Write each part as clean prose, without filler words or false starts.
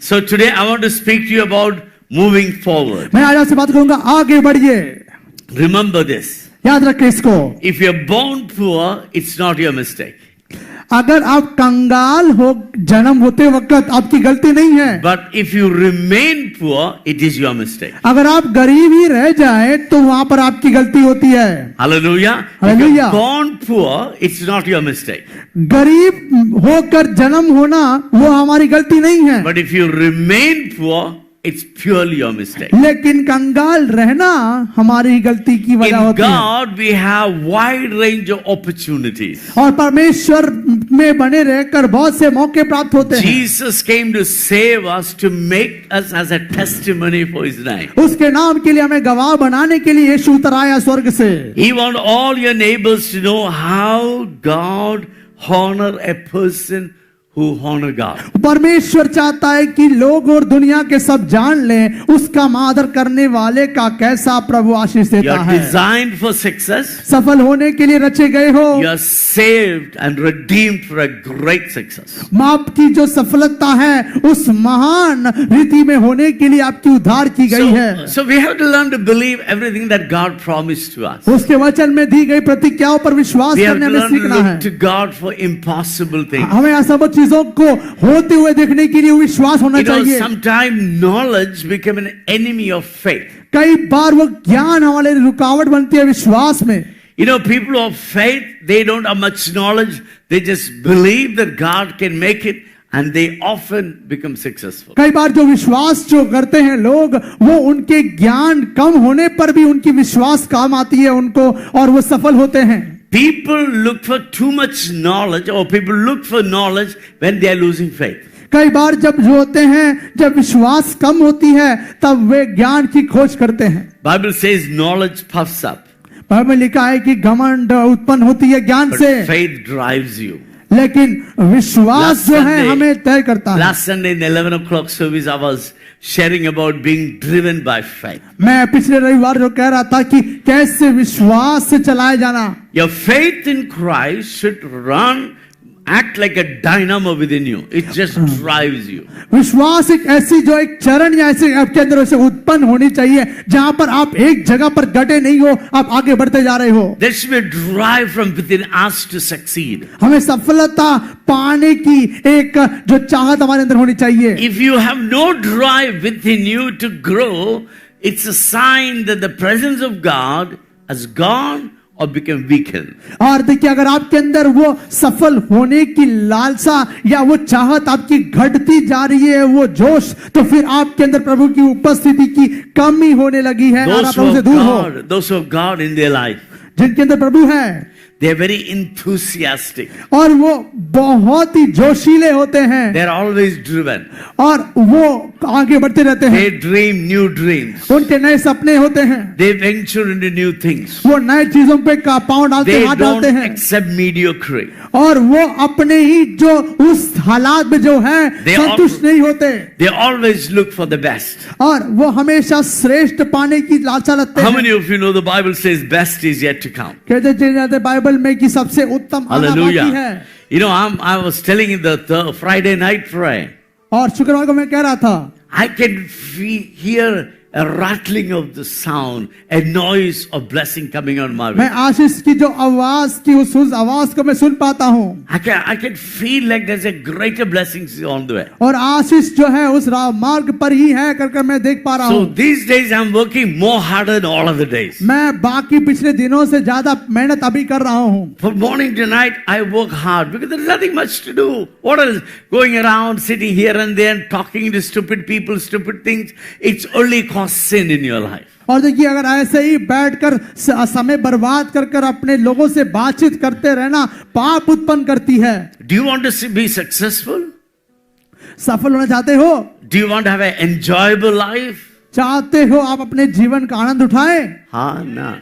So today I want to speak to you about moving forward. मैं आज आपसे बात करूंगा आगे बढ़िए. Remember this. याद रखें इसको. If you're born poor, it's not your mistake. अगर आप कंगाल हो जन्म होते वक्त आपकी गलती नहीं है. But if you remain poor, it is your mistake. अगर आप गरीब ही रह जाए तो वहां पर आपकी गलती होती है. Hallelujah. Hallelujah. If you're born poor, it's not your mistake. गरीब होकर जन्म होना वो हमारी गलती नहीं है. But if you remain poor, it's purely your mistake. लेकिन कंगाल रहना हमारी गलती की वजह In होती है. God, we have wide range of opportunities. और परमेश्वर में बने रहकर बहुत से मौके प्राप्त होते हैं. Jesus came to save us, to make us as a testimony for His name. उसके नाम के लिए हमें गवाह बनाने के लिए यीशु उतर आया स्वर्ग से. He wants all your neighbors to know how God honor a person who honor God. परमेश्वर चाहता है कि लोग और दुनिया के सब जान लें उसका आदर करने वाले का कैसा प्रभु आशीष You देता are है. designed for success. सफल होने के लिए रचे गए हो. You are saved and redeemed for a great success. माप की जो सफलता है उस महान रीति में होने के लिए आपकी उद्धार की गई है. So we have to learn to believe everything that God promised to us. उसके वचन में दी गई प्रतिज्ञाओं पर विश्वास We have करने to में learn to सीखना है. look to God for impossible things. हमें असंभव चीजों को होते हुए देखने के लिए विश्वास होना You know, चाहिए. sometimes knowledge become an enemy of faith. कई बार वो ज्ञान हमारे लिए रुकावट बनती है विश्वास में. You know, people of faith, they don't have much knowledge. They just believe that God can make it, and they often become successful. कई बार जो विश्वास जो करते हैं लोग वो उनके ज्ञान कम होने पर भी उनकी विश्वास काम आती है उनको और वो सफल होते हैं. People look for too much knowledge, or people look for knowledge when they are losing faith. कई बार जब जो होते हैं जब विश्वास कम होती है तब वे ज्ञान की खोज करते हैं. Bible says knowledge puffs up, Bible में लिखा है कि घमंड उत्पन्न होती है ज्ञान but से, faith drives you. लेकिन विश्वास जो है हमें तय करता है. Last Sunday in the 11 o'clock service, I was sharing about being driven by faith. मैं पिछले रविवार जो कह रहा था कि कैसे विश्वास से चलाए जाना. Your faith in Christ should act like a dynamo within you. It just drives you. विश्वास एक ऐसी जो एक चरण या ऐसे आपके अंदर वैसे उत्पन्न होनी चाहिए जहां पर आप एक जगह पर डटे नहीं हो, आप आगे बढ़ते जा रहे हो. There should be a drive from within us to succeed. हमें सफलता पाने की एक जो चाहत हमारे अंदर होनी चाहिए. If you have no drive within you to grow, it's a sign that the presence of God has gone or become weakened. और देखिए अगर आपके अंदर वो सफल होने की लालसा या वो चाहत आपकी घटती जा रही है, वो जोश, तो फिर आपके अंदर प्रभु की उपस्थिति की कमी होने लगी है और आप प्रभु से दूर हो. Those who have God in their life, जिनके अंदर प्रभु है, they are very enthusiastic. और वो बहुत ही जोशीले होते हैं. They are always driven. और वो आगे बढ़ते रहते हैं. They dream new dreams. उनके नए सपने होते हैं. They venture into new things. वो नए चीजों पे पांव डालते They हाथ don't डालते हैं. accept mediocrity. और वो अपने ही जो उस हालात में जो है They संतुष्ट नहीं होते. They always look for the best. और वो हमेशा श्रेष्ठ पाने की लालसा रखते How हैं. many of you know the Bible says best is yet to come? कहते हैं बाइबल में कि सबसे उत्तम आना बाकी Hallelujah. है. You know, I was telling you the Friday night prayer. और शुक्रवार को मैं कह रहा था I can hear a rattling of the sound, a noise of blessing coming on my मैं way. आशीष की जो आवाज की उस आवाज को मैं सुन पाता हूँ. I can feel like there's a greater blessings on the way. और आशीष जो है उस मार्ग पर ही है कर मैं देख पा रहा So हूँ. these days I'm working more harder than all of the days. मैं बाकी पिछले दिनों से ज्यादा मेहनत अभी कर रहा हूँ. From morning to night I work hard because there's nothing much to do. What else? Going around, sitting here and there and talking to stupid people, stupid things. It's only cause sin in your life. और देखिए अगर ऐसे ही बैठकर समय बर्बाद कर अपने लोगों से बातचीत करते रहना पाप उत्पन्न करती है. Do you want to be successful? सफल होना चाहते हो? Do you want to have an enjoyable life? चाहते हो आप अपने जीवन का आनंद उठाएं? हाँ ना.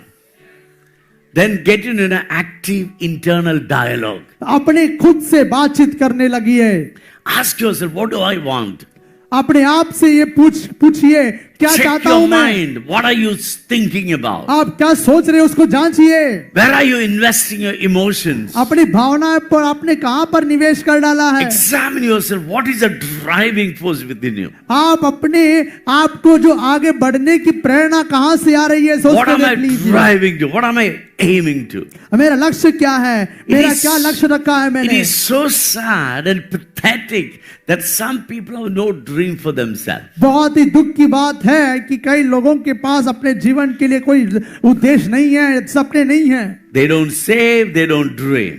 Then get into an active internal dialogue. अपने खुद से बातचीत करने लगी है. Ask yourself, what do I want? अपने आप से ये पूछिए क्या Check चाहता your हूं मैं? mind. What are you thinking about? आप क्या सोच रहे हो उसको जांचिए। Where are you investing your emotions? अपनी भावनाएं पर आपने कहां पर निवेश कर डाला है? Examine yourself. What is the driving force within you? आप अपने आप को जो आगे बढ़ने की प्रेरणा कहां से आ रही है सोच What के am I देख लीजिए। driving to? What am I aiming to? मेरा लक्ष्य क्या है? मेरा is- क्या लक्ष्य रखा है It मैंने? is so sad and pathetic that some people have no dream for themselves. बहुत ही दुख की बात है कि कई लोगों के पास अपने जीवन के लिए कोई उद्देश्य नहीं है, सपने नहीं है। They don't save, they don't dream.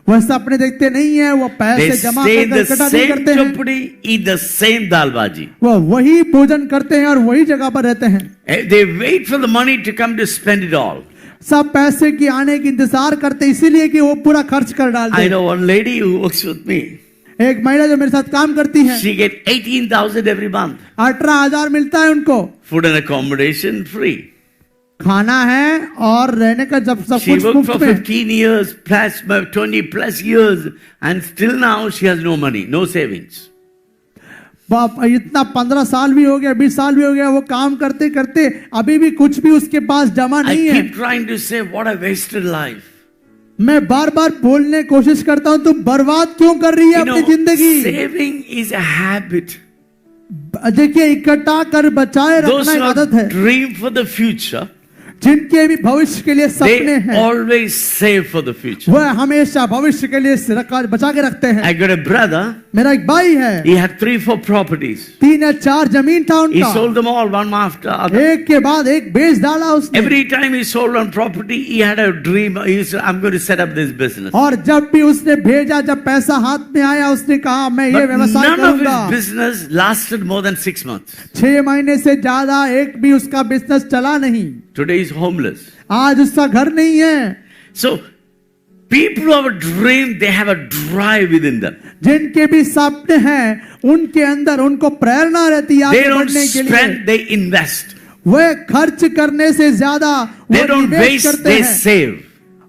वह सपने देखते नहीं है, वो They पैसे जमा stay in कर the इकट्ठा नहीं same करते हैं। chopdi, eat the same dal bhaji. वह वही भोजन करते हैं और वही जगह पर रहते हैं। They wait for the money to come to spend it all. सब पैसे की आने की इंतजार करते इसीलिए कि वो पूरा खर्च कर डालते I हैं। know one lady who works with me. एक महिला जो मेरे साथ काम करती है, She get 18,000 every month. 18,000 मिलता है उनको। Food and accommodation free. खाना है और रहने का जब सब She कुछ worked for मुफ्त में। 15 years plus 20 plus years and still now she has no money, no savings. बाप इतना 15 साल भी हो गया, 20 साल भी हो गया, वो काम करते करते अभी भी कुछ भी उसके पास जमा I नहीं है। keep trying to say what a wasted life. मैं बार बार बोलने की कोशिश करता हूं, तुम बर्बाद क्यों कर रही है You अपनी know, जिंदगी? saving is a habit. देखिए, इकट्ठा कर बचाए Those रखना एक who आदत have है। dream for the future, जिनके भी भविष्य के लिए सपने they हैं, always save for the future. वह हमेशा भविष्य के लिए बचा के रखते हैं। I got a brother, मेरा एक भाई है, he had 3-4 properties. 3 या 4 जमीन था He उनका, sold them all one after other. एक के बाद एक बेच डाला उसने। Every time he sold one property, he had a dream. He said, I'm going to set up this business. और जब भी उसने भेजा, जब पैसा हाथ में आया, उसने कहा मैं ये But व्यवसाय none of करूंगा। his business lasted more than 6 months. 6 महीने से ज्यादा एक भी उसका बिजनेस चला नहीं। Today he's homeless. आज उसका घर नहीं है। So, people who have a dream, they have a drive within them. जिनके भी सपने हैं, उनके अंदर उनको प्रेरणा रहती है They आगे don't बढ़ने के लिए। spend, they invest. वे खर्च करने से ज्यादा They वो don't निवेश waste, करते they हैं save.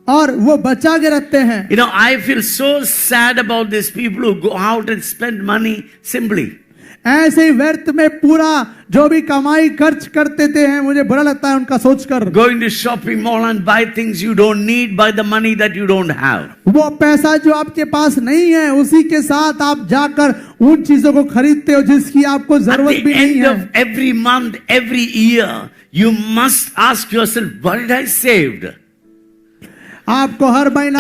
और वो बचा के रखते हैं। You know, I feel so sad about these people who go out and spend money simply. ऐसे ही व्यर्थ में पूरा जो भी कमाई खर्च करते थे हैं, मुझे बुरा लगता है उनका सोचकर। Going to shopping mall and buy things you don't need by the money that you don't have. वो पैसा जो आपके पास नहीं है, उसी के साथ आप जाकर उन चीजों को खरीदते हो जिसकी आपको At जरूरत the भी नहीं end है। of every month, every year, you must ask yourself, what did I saved? आपको हर महीना,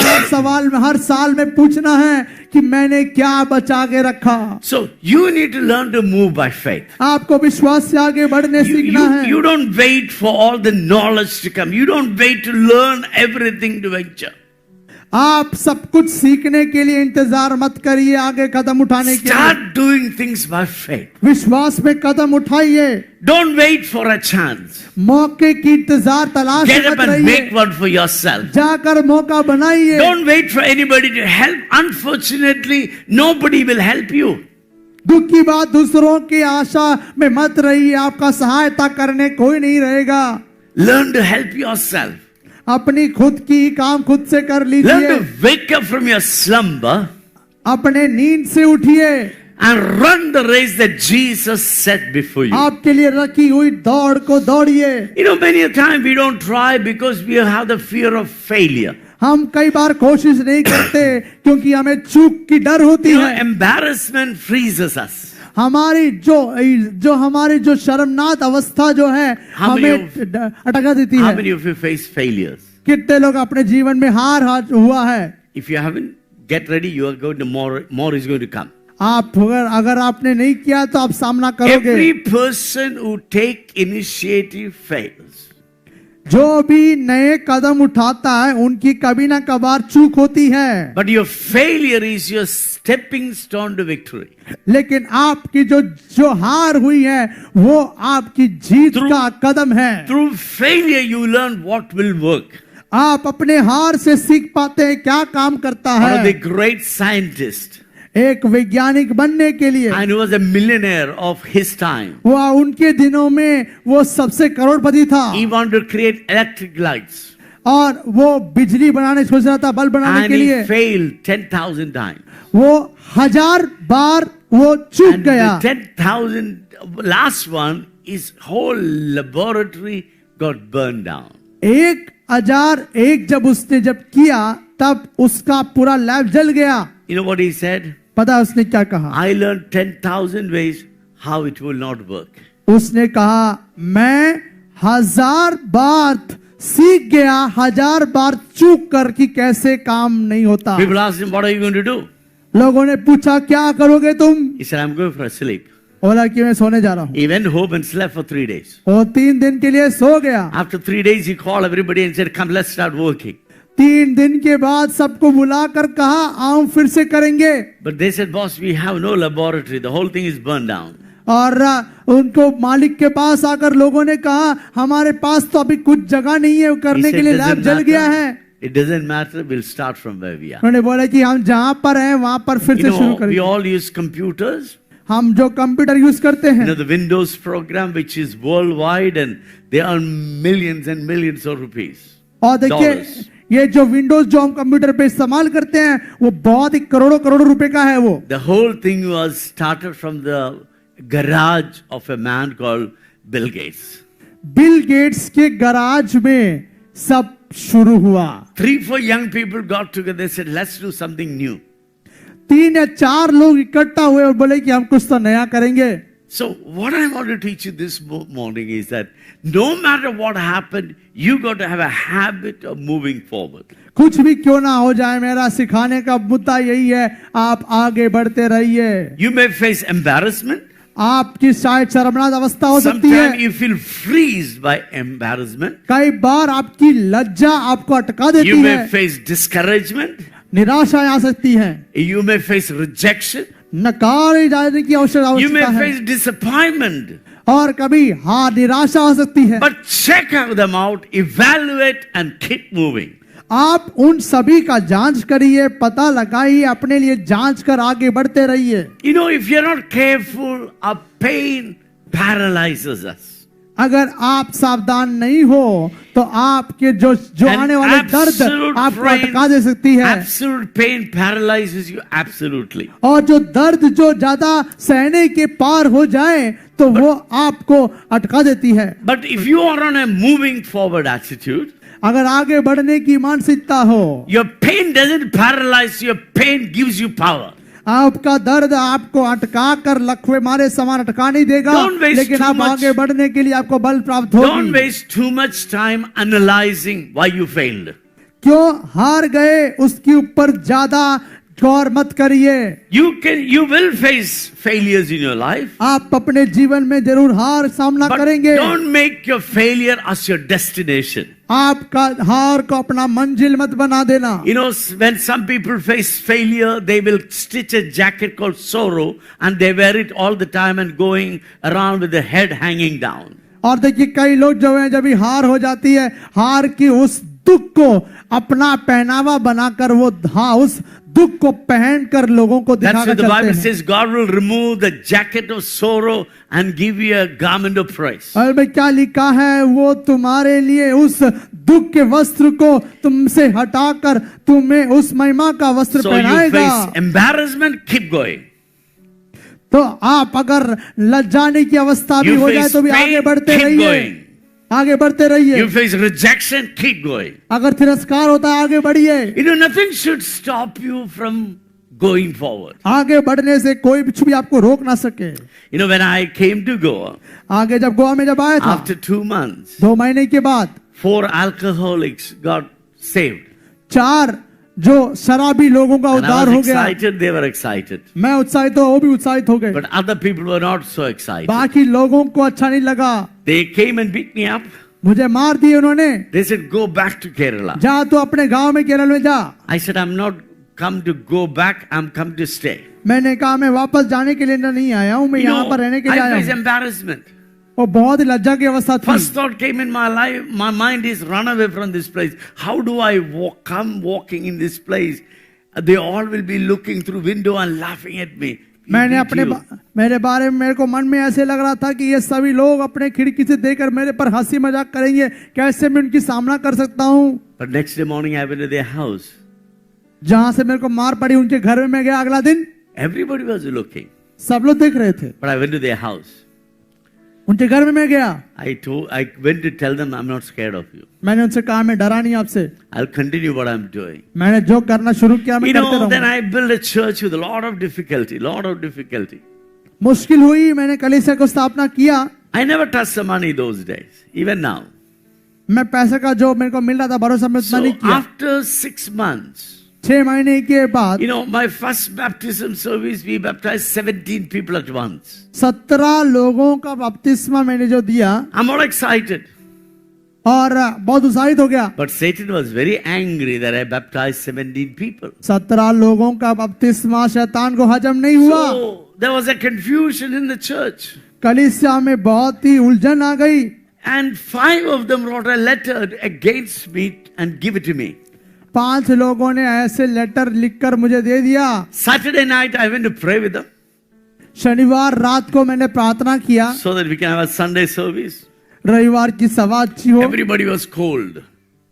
हर साल में पूछना है कि मैंने क्या बचा के रखा। So you need to learn to move by faith. आपको विश्वास से आगे बढ़ने सीखना है। You don't wait for all the knowledge to come. You don't wait to learn everything to venture. आप सब कुछ सीखने के लिए इंतजार मत करिए, आगे कदम उठाने के लिए। Start doing things by faith. विश्वास में कदम उठाइए। Don't wait for a chance. मौके की इंतजार तलाश Get up मत and रहिए, make one for yourself. जाकर मौका बनाइए। Don't wait for anybody to help. Unfortunately, nobody will help you. दुख की बात, दूसरों की आशा में मत रहिए, आपका सहायता करने कोई नहीं रहेगा। Learn to help yourself. अपनी खुद की काम खुद से कर Learn लीजिए। to wake up from your slumber अपने नींद से उठिए, and run the race that Jesus set before you. आपके लिए रखी हुई दौड़ को दौड़िए। You know, many a time we don't try because we have the fear of failure. हम कई बार कोशिश नहीं करते क्योंकि हमें चूक की डर होती You know, है। embarrassment freezes us. हमारी जो शर्मनाक अवस्था जो है How many हमें अटका देती How है। many of you face failures? कितने लोग अपने जीवन में हार हुआ है। If you haven't, get ready. You are going to more is going to come. आप अगर आपने नहीं किया तो आप सामना करोगे। Every person who take initiative fails. जो भी नए कदम उठाता है उनकी कभी ना कभार चूक होती है। But your failure is your stepping stone to victory. लेकिन आपकी जो हार हुई है वो आपकी जीत का कदम है। Through failure, you learn what will work. आप अपने हार से सीख पाते हैं क्या काम करता One of the है। great scientists, एक वैज्ञानिक बनने के लिए and he was a millionaire of his time. वो उनके दिनों में वो सबसे करोड़पति था He wanted to create electric lights, और वो बिजली बनाने सोच रहा था, बल्ब बनाने and के he लिए। failed 10,000 times. वो 1000 बार वो चूक And गया। the 10,000 last one, his whole laboratory got burned down. 1001 जब किया तब उसका पूरा लैब जल गया। You know what he said? पता है उसने क्या कहा? I learned 10,000 ways how it will not work. उसने कहा मैं 1000 बार सीख गया, 1000 बार चूक कर कि कैसे काम नहीं होता। People asked him, what are you going to do? लोगों ने पूछा क्या करोगे तुम? He said, I'm going for a sleep. बोला कि मैं सोने जा रहा हूँ। He went home and slept for 3 days. वो 3 दिन के लिए सो गया। After 3 days, he called everybody and said, come, let's start working. 3 दिन के बाद सबको बुलाकर कहा आओ फिर से करेंगे। But they said, boss, we have no laboratory. The whole thing is burned down. और उनको मालिक के पास आकर लोगों ने कहा हमारे पास तो अभी कुछ जगह नहीं है He करने said, के लिए, "Doesn't लैब जल गया है। It doesn't matter. We'll start from where we are. उन्होंने बोला कि हम जहां पर हैं वहां पर फिर You से शुरू know, we करेंगे। all use computers. हम जो कंप्यूटर यूज करते You हैं, know, the Windows program, which is worldwide, and they earn millions and millions of rupees. और देखिए Dollars. ये जो विंडोज जो हम कंप्यूटर पे इस्तेमाल करते हैं वो बहुत ही करोड़ों करोड़ों रुपए का है वो। The whole thing was started from the garage of a man called Bill Gates. Bill Gates के गराज में सब शुरू हुआ। 3-4 young people got together. They said, let's do something new. 3 या 4 लोग इकट्ठा हुए और बोले कि हम कुछ तो नया करेंगे। So what I want to teach you this morning is that no matter what happened, you got to have a habit of moving forward. कुछ भी क्यों ना हो जाए, मेरा सिखाने का मुद्दा यही है, आप आगे बढ़ते रहिए। You may face embarrassment. आपकी शायद शर्मनाक अवस्था हो सकती है। Sometimes you feel freezed by embarrassment. कई बार आपकी लज्जा आपको अटका देती You may है, face discouragement. निराशा आ सकती है, You may face rejection. नकारे जाने की You may आवश्यकता है, face disappointment. और कभी हाँ निराशा हो सकती है। But check them out, evaluate and keep moving. आप उन सभी का जांच करिए, पता लगाइए, अपने लिए जांच कर आगे बढ़ते रहिए। You know, if you're not careful, a pain paralyzes us. अगर आप सावधान नहीं हो तो आपके जो आने वाले दर्द आपको अटका दे सकती है, absolute pain paralyzes you absolutely. और जो दर्द जो ज्यादा सहने के पार हो जाए तो वो आपको अटका देती है। But if you are on a moving forward attitude, अगर आगे बढ़ने की मानसिकता हो, your pain doesn't paralyze you, your pain gives you power. आपका दर्द आपको अटका कर लकवे मारे समान अटका नहीं देगा, Don't waste लेकिन too आप much- आगे बढ़ने के लिए आपको बल प्राप्त Don't होगी। waste too much time analyzing why you failed. क्यों हार गए उसके ऊपर ज्यादा गौर मत करिए। You will face failures in your life. आप अपने जीवन में जरूर हार सामना But करेंगे। don't make your failure as your destination. आपका हार को अपना मंजिल मत बना देना। You know, when some people face failure, they will stitch a jacket called sorrow and they wear it all the time and going around with the head hanging down. और देखिए कई लोग जो है जब भी हार हो जाती है, हार की उस दुख को अपना पहनावा बनाकर वो हाँ उस दुख को पहनकर लोगों को That's दिखाकर what the चलते Bible हैं। says. God will remove the jacket of sorrow and give you a garment of praise. और में क्या लिखा है, वो तुम्हारे लिए उस दुख के वस्त्र को तुमसे हटाकर तुम्हें उस महिमा का वस्त्र So you पहनाएगा। face embarrassment, keep going. तो आप अगर लज्जाने की अवस्था भी You हो जाए face तो भी आगे pain, बढ़ते keep रहिए, going. आगे बढ़ते रहिए। You face rejection, keep going. अगर तिरस्कार होता है आगे बढ़िए। You know, nothing should stop you from going forward. आगे बढ़ने से कोई कुछ भी आपको रोक ना सके। You know, when I came to Goa, आगे जब गोवा में जब आया था, after 2 months, 2 महीने के बाद 4 alcoholics got saved. 4 जो शराबी लोगों का And I उद्धार was हो गया। excited, they were excited. मैं उत्साहित हो, वो भी उत्साहित हो गए। But other people were not so excited. बाकी लोगों को अच्छा नहीं लगा, They came and beat me up. मुझे मार दिए उन्होंने। They said, go back to Kerala. जा तो अपने गांव में केरल में जा। I said, I'm not come to go back, I'm come to stay. मैंने कहा मैं वापस जाने के लिए नहीं आया हूँ, मैं You यहाँ know, पर रहने के लिए I आया faced हूँ। embarrassment. वो बहुत ही लज्जा की अवस्था थी। First thought came in my life, my mind is run away from this place. How do I come walking in this place? They all will be looking through window and laughing at me. मैंने You अपने beat you. मेरे बारे में मेरे को मन में ऐसे लग रहा था कि ये सभी लोग अपने खिड़की से देखकर मेरे पर हंसी मजाक करेंगे, कैसे मैं उनकी सामना कर सकता हूँ। But next day morning I went to their house. जहां से मेरे को मार पड़ी उनके घर में मैं गया अगला दिन, Everybody was looking. सब लोग देख रहे थे। But I went to their house. उनके घर में मैं गया, I went to tell them, I'm not scared of you. मैंने उनसे कहा मैं डरा नहीं आपसे, I'll continue what I'm doing. मैंने जो करना शुरू किया मैं करते Then रहूंगा। I built a church with a lot of difficulty. मुश्किल हुई, मैंने कलीसिया को स्थापना किया। I never touched the money those days, even now. मैं पैसे का जो मेरे को मिल रहा था भरोसा में उतना So नहीं किया। after 6 months, 6 महीने के बाद my first baptism service, we baptized 17 people at once. 17 लोगों का बपतिस्मा मैंने जो दिया I'm all excited. और बहुत उत्साहित हो गया। But Satan was very angry that I baptized 17 people. 17 लोगों का बपतिस्मा शैतान को हजम नहीं हुआ। So there was a confusion in the church. कलीसिया में बहुत ही उलझन आ गई। And 5 of them wrote a letter against me and give it to me. 5 लोगों ने ऐसे लेटर लिखकर मुझे दे दिया। Saturday night I went to pray with them शनिवार रात को मैंने प्रार्थना किया so that we can have a Sunday service. रविवार की सभा अच्छी हो। Everybody was cold.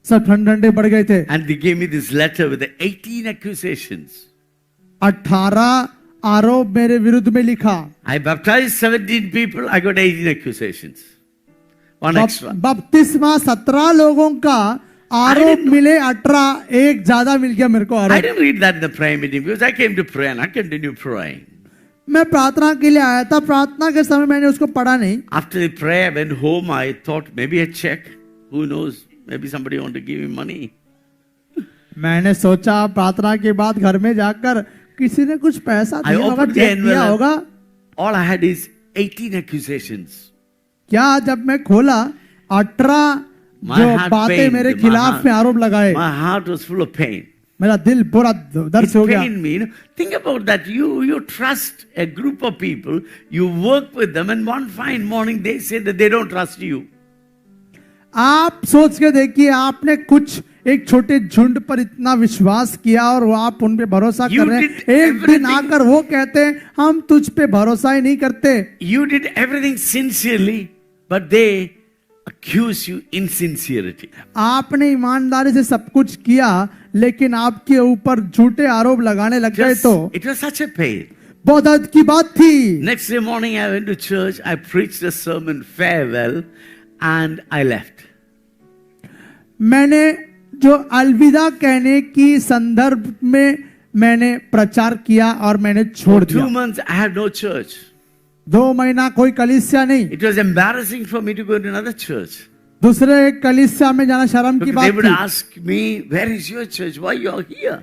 सब ठंडे पड़ गए थे। And they gave me this letter with the 18 accusations. 18 आरोप मेरे विरुद्ध में लिखा। I baptized 17 people, I got 18 accusations. One extra. बपतिस्मा 17 लोगों का आरोप मिले, 18 एक ज्यादा मिल गया मेरे को I आरोप। didn't read that in the prayer meeting because I came to pray and I continued praying. मैं प्रार्थना के लिए आया था, प्रार्थना के समय मैंने उसको पढ़ा नहीं। After the prayer, I went home. I thought maybe a check. Who knows? Maybe somebody want to give me money. मैंने सोचा प्रार्थना के बाद घर में जाकर किसी ने कुछ पैसा I दिया होगा, opened the चेक किया envelope. होगा। All I had is 18 accusations. क्या जब मैं खोला 18 My जो heart बातें pained, मेरे my खिलाफ heart- में आरोप लगाए, My heart was full of pain. मेरा दिल पूरा दर्द It से हो गया। pained me. Think about that. You trust a group of people, you work with them, and one fine morning they say that they don't trust you. आप सोच के देखिए, आपने कुछ एक छोटे झुंड पर इतना विश्वास किया और वो आप उन पे भरोसा You कर रहे हैं, did एक दिन everything. आकर वो कहते हैं हम तुझ पे भरोसा ही नहीं करते। You did everything sincerely, but they accuse you insincerity. आपने ईमानदारी से सब कुछ किया लेकिन आपके ऊपर झूठे आरोप लगाने लग गए तो It was such a pain. बहुत दर्द की बात थी। Next day morning, I went to church. I preached a sermon, farewell, and I left. मैंने जो अलविदा कहने की संदर्भ में मैंने प्रचार किया और मैंने छोड़ For 2 दिया। months, I had no church. 2 महीना कोई कलीसिया नहीं, It was embarrassing for me to go to another church. दूसरे एक कलीसिया में जाना शर्म की Because बात they would थी। ask me, where is your church? Why you are here?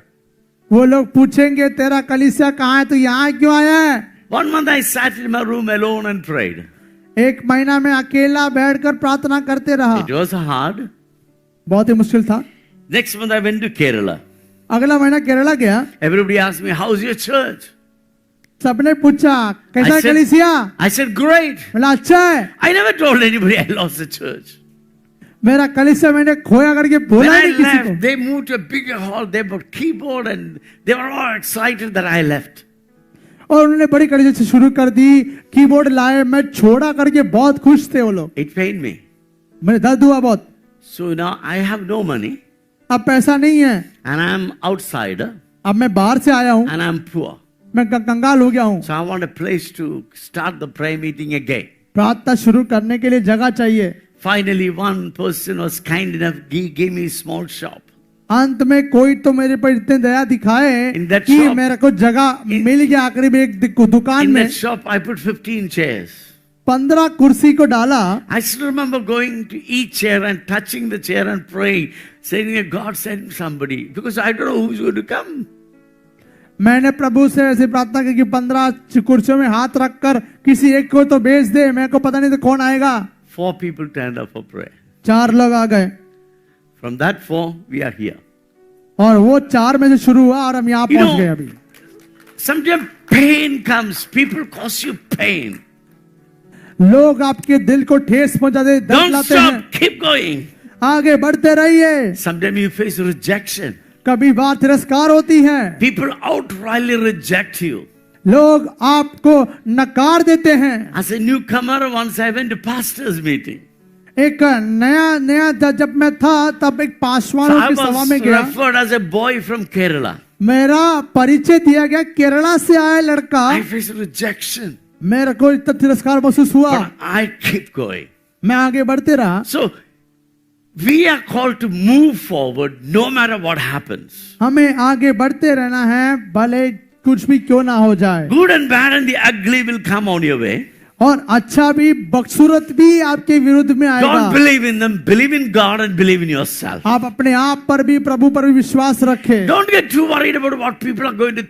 वो लोग पूछेंगे तेरा कलीसिया कहाँ है, तो यहाँ क्यों आया है। 1 month I sat in my room alone and prayed. 1 महीना में अकेला बैठकर प्रार्थना करते रहा। It was hard. बहुत ही मुश्किल था। Next month I went to Kerala. अगला महीना केरला गया, Everybody asked me, how's your church? सबने पूछा कैसा I है said- कलीसिया, I said, great. बोला अच्छा है। I never told anybody I lost the church. मेरा कलीसिया मैंने खोया करके When बोला I नहीं किसी को। left, they moved to a bigger hall. They bought keyboard and they were all excited that I left. और उन्होंने बड़ी कलीसिया से शुरू कर दी, कीबोर्ड लाए, मैं छोड़ा करके बहुत खुश थे वो लोग। It pained me. मेरे दर्द हुआ बहुत। So now I have no money अब पैसा नहीं है, and I'm outsider अब मैं बाहर से आया हूँ, and I'm poor. मैं कंगाल हो गया हूँ। So I want a place to start the prayer meeting again. प्रार्थना शुरू करने के लिए जगह चाहिए। Finally, one person was kind enough, gave me a small shop. अंत में कोई तो मेरे पर इतने दया दिखाए In that कि shop- मेरे को जगह मिल गया। आखिरी में एक दुकान In में that shop, I put 15 chairs. 15 कुर्सी को डाला। I still remember going to each chair and touching the chair and praying, saying that God send somebody because I don't know who's going to come. मैंने प्रभु से ऐसी प्रार्थना की कि 15 कुर्सियों में हाथ रखकर किसी एक को तो भेज दे, मेरे को पता नहीं तो कौन आएगा। 4 people turned up for prayer. 4 लोग आ गए From that 4, we are here. और वो 4 में से शुरू हुआ और हम यहाँ You पहुंच know- गए अभी। Sometimes pain comes, people cause you pain. लोग आपके दिल को ठेस पहुंचाते, दर्द Don't लाते हैं। stop, keep going. आगे बढ़ते रहिए। Sometimes you face rejection. कभी बात तिरस्कार होती है, People outrightly reject you. लोग आपको नकार देते हैं। As a newcomer, once I went to pastor's meeting. एक नया जब मैं था तब एक So पासवानों I की सभा was में गया। referred as a boy from Kerala. मेरा परिचय दिया गया, केरला से आया लड़का। I faced rejection. मेरे को इतना तिरस्कार महसूस हुआ, but I keep going. मैं आगे बढ़ते रहा। So, we are called to move forward no matter what happens. हमें आगे बढ़ते रहना है, भले कुछ भी क्यों ना हो जाए। Good and bad and the ugly will come on your way. और अच्छा भी बदसूरत भी आपके विरुद्ध में आएगा। Don't believe in them. Believe in God and believe in yourself. आप अपने आप पर भी, प्रभु पर भी विश्वास रखें। Don't get too worried about what people are going to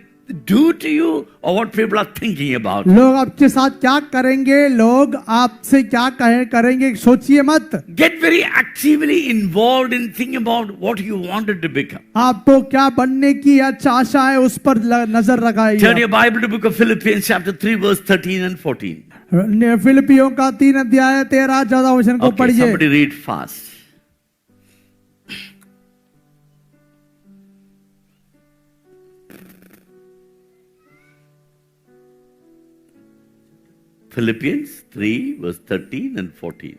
do to you or what people are thinking about. लोग आपके साथ क्या करेंगे, लोग आपसे क्या करेंगे, सोचिए मत। Get very actively involved in thinking about what you wanted to become. आपको क्या बनने की अच्छा आशा है, उस पर नजर Turn लगाइए। your Bible to book of Philippians chapter 3 verse 13 and 14. फिलिपियों का 3 अध्याय 13-14 वचन को Okay, पढ़िए। somebody read fast. Philippians 3 verse 13 and 14.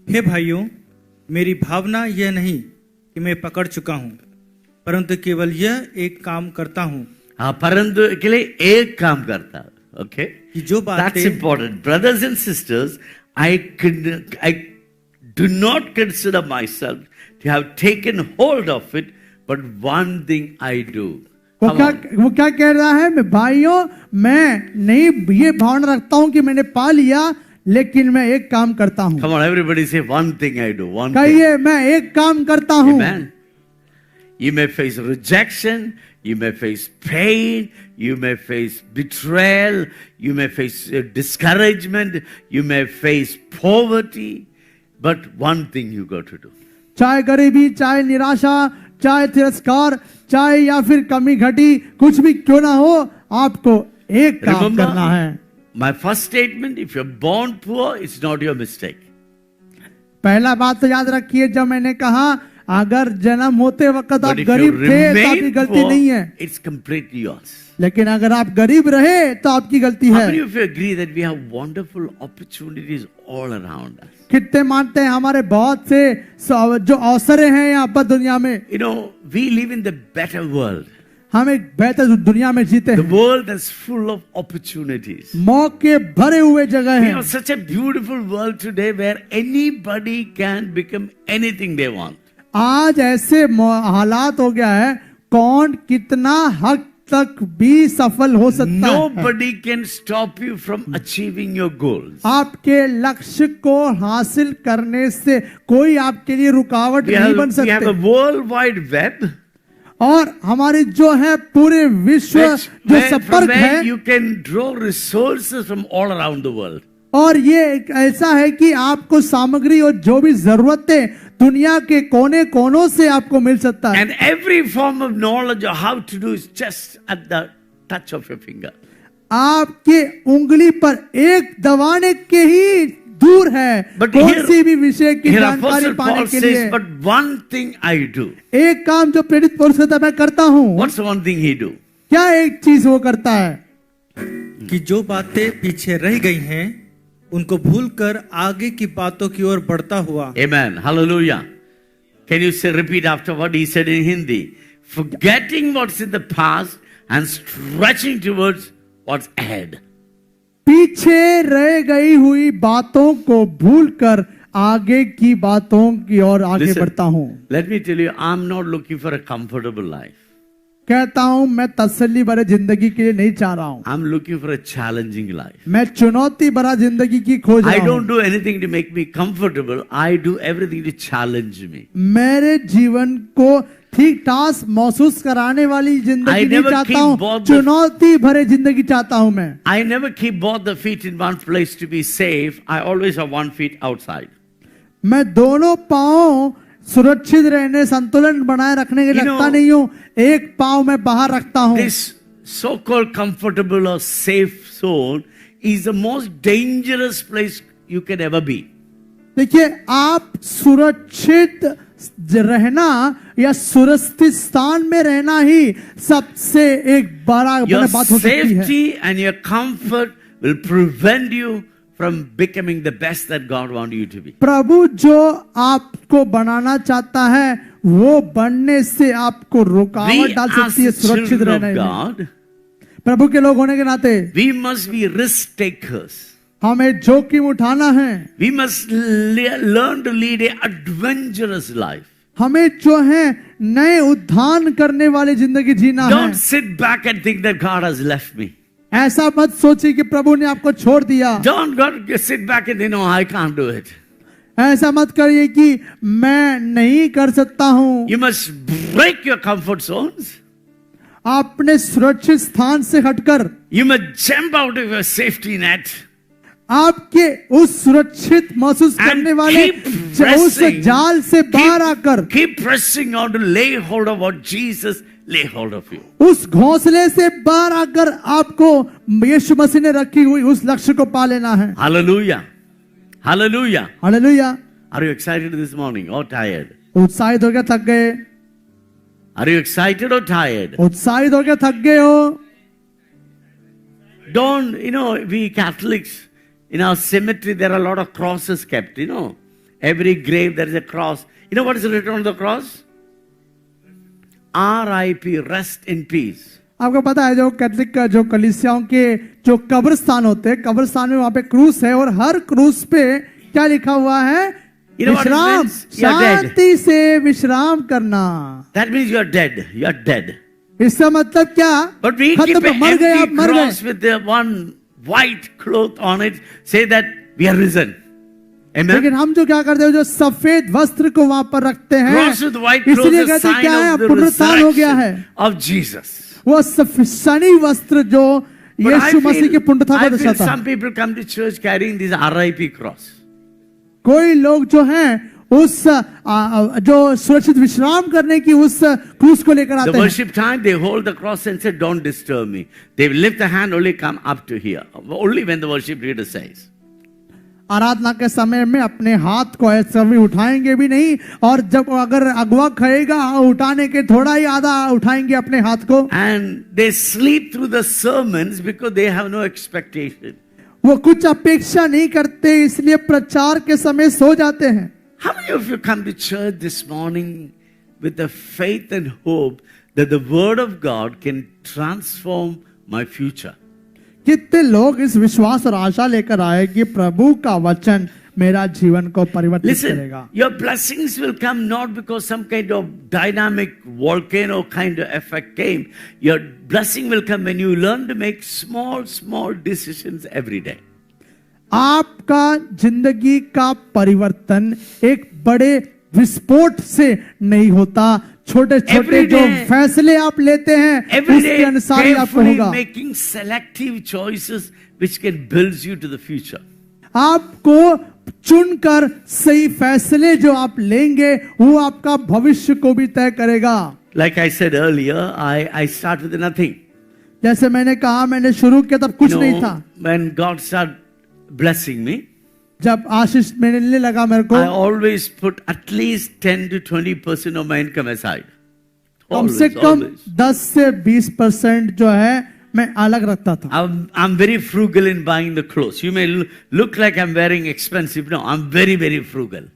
हे भाइयों, मेरी भावना यह नहीं कि मैं पकड़ चुका हूं, परंतु केवल यह एक काम करता हूं हाँ, परंतु के लिए एक काम करता है. Okay? कि जो That's बातें important. Brothers and sisters, I do not consider myself to have taken hold of it, but one thing I do. Come on. वो क्या कह रहा है? मैं भाइयों, मैं नहीं ये भावना रखता हूं कि मैंने पा लिया, लेकिन मैं एक काम करता हूं। Come on, everybody say one thing I do. One thing. कहिए, मैं एक काम करता हूं। Amen. You may face rejection, you may face pain, you may face betrayal, you may face discouragement, you may face poverty, but one thing you got to do. चाहे गरीबी, चाहे निराशा, चाहे तिरस्कार, चाहे या फिर कमी घटी, कुछ भी क्यों ना हो, आपको एक काम करना है। My first statement, if you're born poor, it's not your mistake. पहला बात तो याद रखिए, जब मैंने कहा अगर जन्म होते वक्त आप But if you गरीब थे तो आपकी remain गलती नहीं है, poor, it's completely yours. लेकिन अगर आप गरीब रहे तो आपकी गलती How है। many of you agree that we have wonderful opportunities all around us? कितने मानते हैं हमारे बहुत से जो अवसरें हैं यहाँ पर दुनिया में? You know, we live in the better world. हम एक बेहतर दुनिया में जीते The हैं, world is full of opportunities. मौके भरे हुए जगह We हैं। have such a beautiful world today where anybody can become anything they want. आज ऐसे हालात हो गया है, कौन कितना हद तक भी सफल हो सकता है। Nobody can stop you from achieving your goals. आपके लक्ष्य को हासिल करने से कोई आपके लिए रुकावट We नहीं बन have a सकते। worldwide web और हमारी जो है पूरे विश्व जो from संपर्क where है, you can draw resources from all around the world. और ये एक ऐसा है कि आपको सामग्री और जो भी जरूरतें दुनिया के कोने कोनों से आपको मिल सकता है। And every form of knowledge of how to do is just at the touch of your finger. आपके उंगली पर एक दबाने के ही दूर है But कौन here- सी भी विषय की Here जानकारी Apostle पाने Paul के लिए। says, but one thing I do. एक काम जो प्रेरित पौलुस कहता है, मैं करता हूँ। What's the one thing he do? क्या एक चीज वो करता है? कि जो बातें पीछे रह गई हैं उनको भूलकर आगे की बातों की ओर बढ़ता हुआ। Amen. Hallelujah. Can you say, repeat after what he said in Hindi? Forgetting what's in the past and stretching towards what's ahead. पीछे रह गई हुई बातों को भूलकर आगे की बातों की ओर आगे Listen, बढ़ता हूँ। let me tell you, I'm not looking for a comfortable life. कहता हूँ मैं तसल्ली भरे जिंदगी के लिए नहीं चाह रहा हूँ, I'm looking for a challenging life. मैं चुनौती भरा जिंदगी की खोज I रहा don't हूँ। do anything to make me comfortable. I do everything to challenge me. मेरे जीवन को ठीक ठाक महसूस कराने वाली I जिंदगी नहीं never चाहता keep हूँ, both the- चुनौती भरे जिंदगी चाहता हूँ मैं। I never keep both the feet in one place to be safe. I always have one feet outside. मैं दोनों पाँव सुरक्षित रहने, संतुलन बनाए रखने के लिए You know, रखता नहीं हूँ, एक पाँव मैं बाहर रखता हूँ। This so-called comfortable or safe zone is the most dangerous place you can ever be. देखिए, आप सुरक्षित रहना या सुरक्षित स्थान में रहना ही सबसे एक बड़ा Your बात हो सकती है। safety and your comfort will prevent you from becoming the best that God wants you to be. प्रभु जो आपको बनाना चाहता है वो बनने से आपको We रुकावट डाल as सकती है the सुरक्षित children रहने of में। God, प्रभु के लोग होने के नाते We must be risk takers. हमें जोखिम उठाना है। We must learn to lead a adventurous life. हमें जो है नए उद्धान करने वाली जिंदगी जीना है। Don't sit back and think that God has left me. ऐसा मत सोचिए कि प्रभु ने आपको छोड़ दिया। Don't God sit back and think, no, I can't do it. ऐसा मत करिए कि मैं नहीं कर सकता हूं। You must break your comfort zones. आपने सुरक्षित स्थान से हटकर You must jump out of your safety net. आपके उस सुरक्षित महसूस And करने वाले keep उस pressing. जाल से बाहर आकर Keep pressing on to lay hold of what Jesus lay hold of you. उस घोंसले से बाहर आकर आपको यीशु मसीह ने रखी हुई उस लक्ष्य को पा लेना है। Hallelujah. Hallelujah. Hallelujah. Are you excited this morning or tired? उत्साहित हो गया थक गए? Are you excited or tired? उत्साहित हो गया थक गए हो? Don't, we Catholics, in our cemetery, there are a lot of crosses kept, Every grave there is a cross. You know what is written on the cross? R.I.P. Rest in peace. आपको पता है जो Catholic का जो कलीसियाओं के जो कब्रिस्तान होते हैं, कब्रिस्तान में वहां पे क्रूस है और हर क्रूस पे क्या लिखा हुआ है? You know what it विश्राम, means? You are dead. शांति से विश्राम करना। That means you are dead. You are dead. इसका मतलब क्या? But we keep खत्म, an मर गए, आप empty मर cross गए। with the one white cloth on it, say that we are risen. Amen. लेकिन हम जो क्या करते हैं, जो सफेद वस्त्र को वहां पर रखते हैं, Cross with white cloth इसलिए is a कहते हैं sign क्या है? of the पुनरुत्थान हो गया है। resurrection of Jesus. वो सनी वस्त्र जो But यीशु मसीह की पुनरुत्थान I को feel दर्शाता है। some people come to church carrying this RIP cross. कोई लोग जो हैं उस जो सुरक्षित विश्राम करने की उस क्रूस को लेकर The आते हैं। worship time, they hold the cross and say, don't disturb me. They lift the hand, only come up to here. Only when the worship leader says. आराधना के समय में अपने हाथ को ऐसा भी उठाएंगे भी नहीं, और जब अगर अगुआ कहेगा उठाने के थोड़ा ही आधा उठाएंगे अपने हाथ को। And they sleep through the sermons because they have no expectation. वो कुछ अपेक्षा नहीं करते, इसलिए प्रचार के समय सो जाते हैं। How many of you come to church this morning with the faith and hope that the word of God can transform my future? कितने लोग इस विश्वास और आशा लेकर आए कि प्रभु का वचन मेरा जीवन को परिवर्तित Listen, करेगा? your blessings will come not because some kind of dynamic volcano kind of effect came. Your blessing will come when you learn to make small decisions every day. आपका जिंदगी का परिवर्तन एक बड़े विस्फोट से नहीं होता, छोटे छोटे Every जो day, फैसले आप लेते हैं Every उसके day, अनुसार ही आपको carefully होगा। making selective choices which can build you to the future. आपको चुनकर सही फैसले जो आप लेंगे वो आपका भविष्य को भी तय करेगा। Like I said earlier, I start with nothing. जैसे मैंने कहा, मैंने शुरू किया तब कुछ नहीं था। When God started blessing me, जब आशीष मिलने लगा मेरे को, I always put at least 10 to 20% of my income aside. कम से कम 10 से 20% जो है मैं अलग रखता था। I'm very frugal in buying the clothes. You may look like I'm wearing expensive. No, I'm very frugal.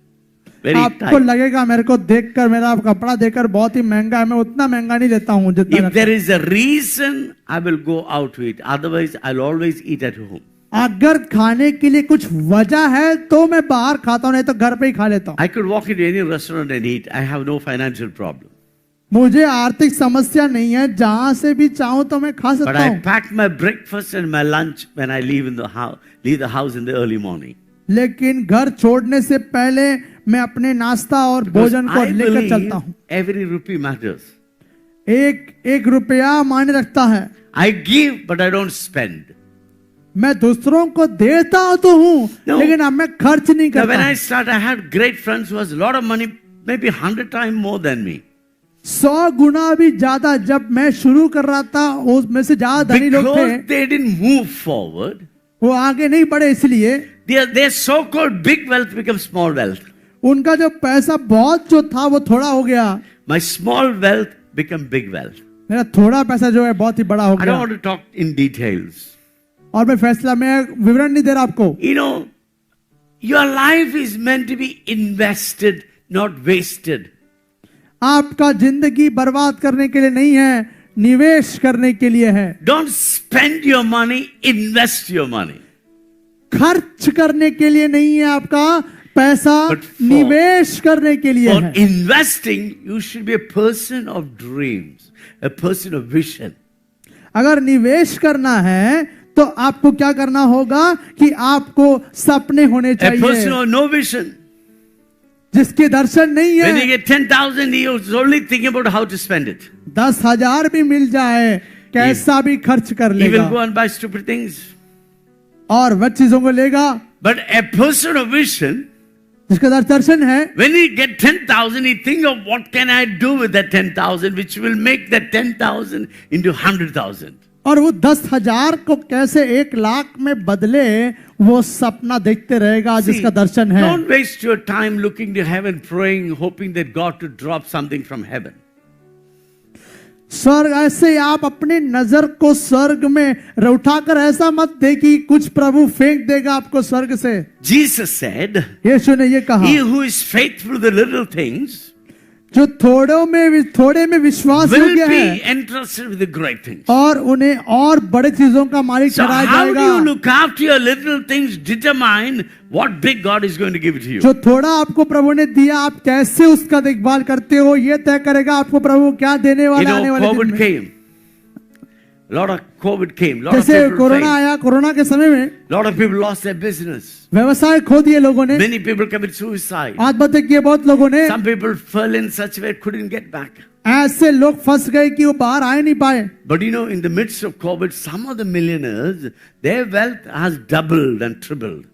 Very आपको tight. लगेगा मेरे को देखकर, मेरा कपड़ा देखकर बहुत ही महंगा है, मैं उतना महंगा नहीं लेता हूँ जितना If there is a reason, I will go out to eat. Otherwise, I'll always eat at home. अगर खाने के लिए कुछ वजह है तो मैं बाहर खाता हूँ, नहीं तो घर पे ही खा लेता हूँ। I could walk into any restaurant and eat. I have no financial problem. मुझे आर्थिक समस्या नहीं है, जहां से भी चाहूं तो मैं खा But सकता I हूँ। pack my breakfast and my lunch when I leave the house in the early morning. लेकिन घर छोड़ने से पहले मैं अपने नाश्ता और Because भोजन को I लेकर believe चलता हूँ। every rupee matters. एक रुपया मायने रखता है। I give, but I don't spend. मैं दूसरों को देता तो हूँ, No. लेकिन अब मैं खर्च नहीं Now, when करता। I started, I had great friends who has a lot of money, maybe 100 times more than me. 100 गुना भी ज्यादा जब मैं शुरू कर रहा था, उसमें से ज्यादा धनी लोग थे। Because they didn't move forward, वो आगे नहीं बढ़े, इसलिए their so-called big wealth becomes small wealth. उनका जो पैसा बहुत जो था वो थोड़ा हो गया, My small wealth become big wealth. मेरा थोड़ा पैसा जो है बहुत ही बड़ा हो I don't गया। want to talk in details. और मैं फैसला में विवरण नहीं दे रहा आपको। You know, your life is meant to be invested, not wasted. आपका जिंदगी बर्बाद करने के लिए नहीं है, निवेश करने के लिए है। Don't spend your money, invest your money. खर्च करने के लिए नहीं है आपका पैसा, But for- निवेश करने के लिए For है। investing, you should be a person of dreams, a person of vision. अगर निवेश करना है तो आपको क्या करना होगा कि आपको सपने होने A person चाहिए। of no vision. जिसके दर्शन नहीं When you है, get 10,000, he's only thinking about how to spend it. 10,000 भी मिल जाए कैसा भी खर्च कर He will go लेगा and buy stupid things. और वह चीजों को लेगा। But a person of vision, जिसका दर्शन है, when he get 10,000, he think of what can I do with that 10,000, which will make that 10,000 into 100,000. और वो 10,000 को कैसे 1,00,000 में बदले, वो सपना देखते रहेगा See, जिसका दर्शन है। don't waste your time looking to heaven, praying, hoping that God to drop something from heaven. स्वर्ग ऐसे आप अपनी नजर को स्वर्ग में उठाकर ऐसा मत दे कि कुछ प्रभु फेंक देगा आपको स्वर्ग से। Jesus said, यीशु ने ये कहा, he who is faithful to the little things जो थोड़े में विश्वास will योग्य be है entrusted with the great things. और उन्हें और बड़े चीजों का मालिक So ठहराया how do जाएगा। you look after your little things determine what big God is going to give to you. जो थोड़ा आपको प्रभु ने दिया, आप कैसे उसका देखभाल करते हो, ये तय करेगा आपको प्रभु क्या देने You वाला आने know, वाले दिन COVID में। came. A lot of COVID came. Lot of जैसे people कोरोना failed. आया, कोरोना के समय में Lot of people lost their business. व्यवसाय खो दिए लोगों ने, Many people committed suicide. आत्महत्या किए बहुत लोगों ने। Some people fell in such a way couldn't get back. ऐसे लोग फंस गए कि वो बाहर आ नहीं पाए। But you know, in the midst of COVID, some of the millionaires, their wealth has doubled and tripled.